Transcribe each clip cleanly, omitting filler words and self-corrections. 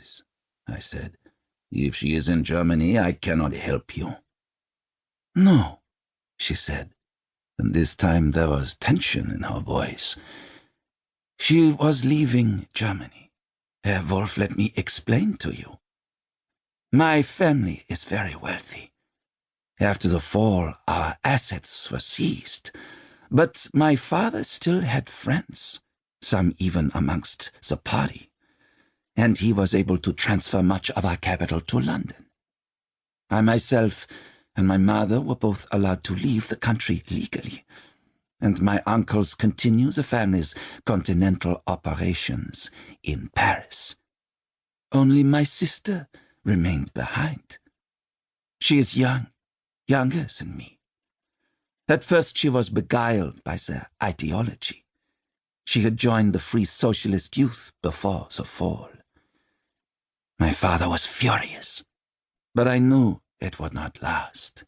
is, I said. If she is in Germany, I cannot help you. No, she said, and this time there was tension in her voice. She was leaving Germany. Herr Wolf, let me explain to you. My family is very wealthy. After the fall, our assets were seized, but my father still had friends, some even amongst the party, and he was able to transfer much of our capital to London. I myself and my mother were both allowed to leave the country legally, and my uncles continue the family's continental operations in Paris. Only my sister remained behind. She is young, younger than me. At first she was beguiled by their ideology. She had joined the Free Socialist Youth before the fall. My father was furious, but I knew it would not last.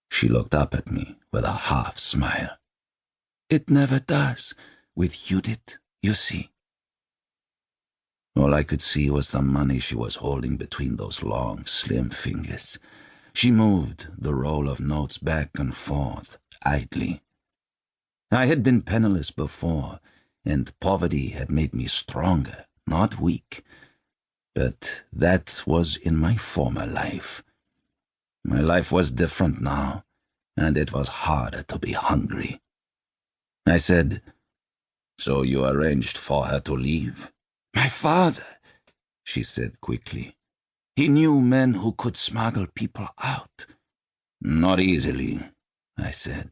She looked up at me with a half-smile. It never does with Judith, you see. All I could see was the money she was holding between those long, slim fingers. She moved the roll of notes back and forth, idly. I had been penniless before, and poverty had made me stronger, not weak. But that was in my former life. My life was different now, and it was harder to be hungry. I said, "So you arranged for her to leave?" "My father," she said quickly. "He knew men who could smuggle people out." "Not easily," I said.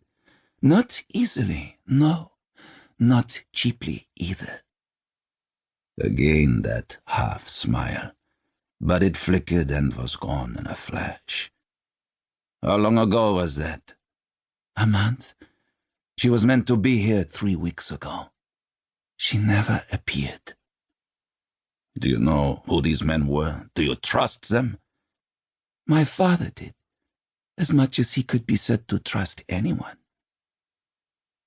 "Not easily, no. Not cheaply either." Again that half-smile, but it flickered and was gone in a flash. "How long ago was that?" "A month. She was meant to be here 3 weeks ago. She never appeared." "Do you know who these men were? Do you trust them?" "My father did, as much as he could be said to trust anyone."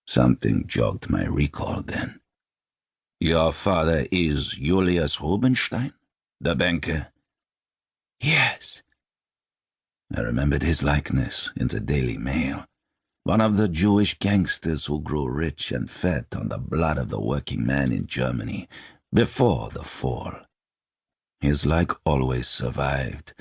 Something jogged my recall then. "Your father is Julius Rubinstein, the banker?" "Yes." I remembered his likeness in the Daily Mail. One of the Jewish gangsters who grew rich and fat on the blood of the working man in Germany before the fall. His like always survived.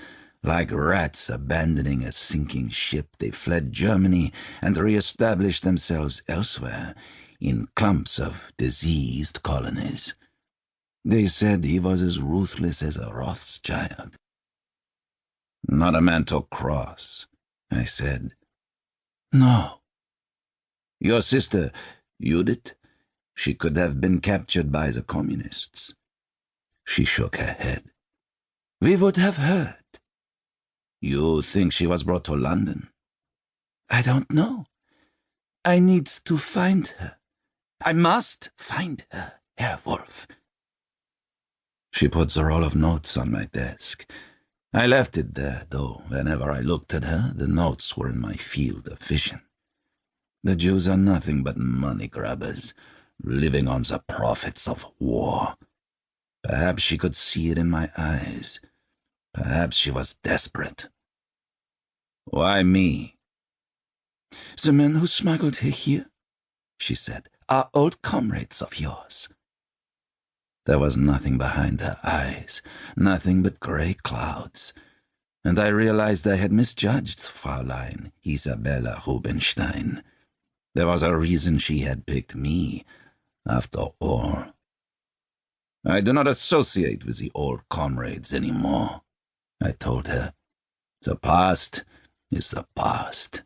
Like rats abandoning a sinking ship, they fled Germany and re-established themselves elsewhere, in clumps of diseased colonies. They said he was as ruthless as a Rothschild. "Not a man to cross," I said. "No." "Your sister, Judith, she could have been captured by the communists." She shook her head. "We would have heard." "You think she was brought to London?" "I don't know. I need to find her. I must find her, Herr Wolf." She put the roll of notes on my desk. I left it there, though whenever I looked at her, the notes were in my field of vision. The Jews are nothing but money grabbers, living on the profits of war. Perhaps she could see it in my eyes. Perhaps she was desperate. "Why me?" "The men who smuggled her here," she said, "are old comrades of yours." There was nothing behind her eyes, nothing but grey clouds, and I realized I had misjudged Fräulein Isabella Rubinstein. There was a reason she had picked me, after all. "I do not associate with the old comrades anymore," I told her. "The past is the past."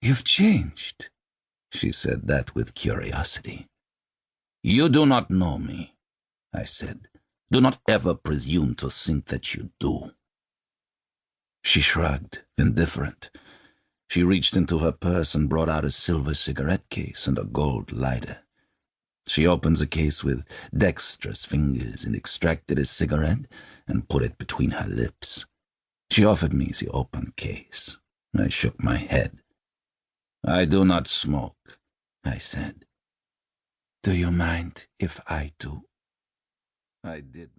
"You've changed," she said that with curiosity. "You do not know me," I said. "Do not ever presume to think that you do." She shrugged, indifferent. She reached into her purse and brought out a silver cigarette case and a gold lighter. She opened the case with dexterous fingers and extracted a cigarette and put it between her lips. She offered me the open case. I shook my head. "I do not smoke," I said. "Do you mind if I do?" I did.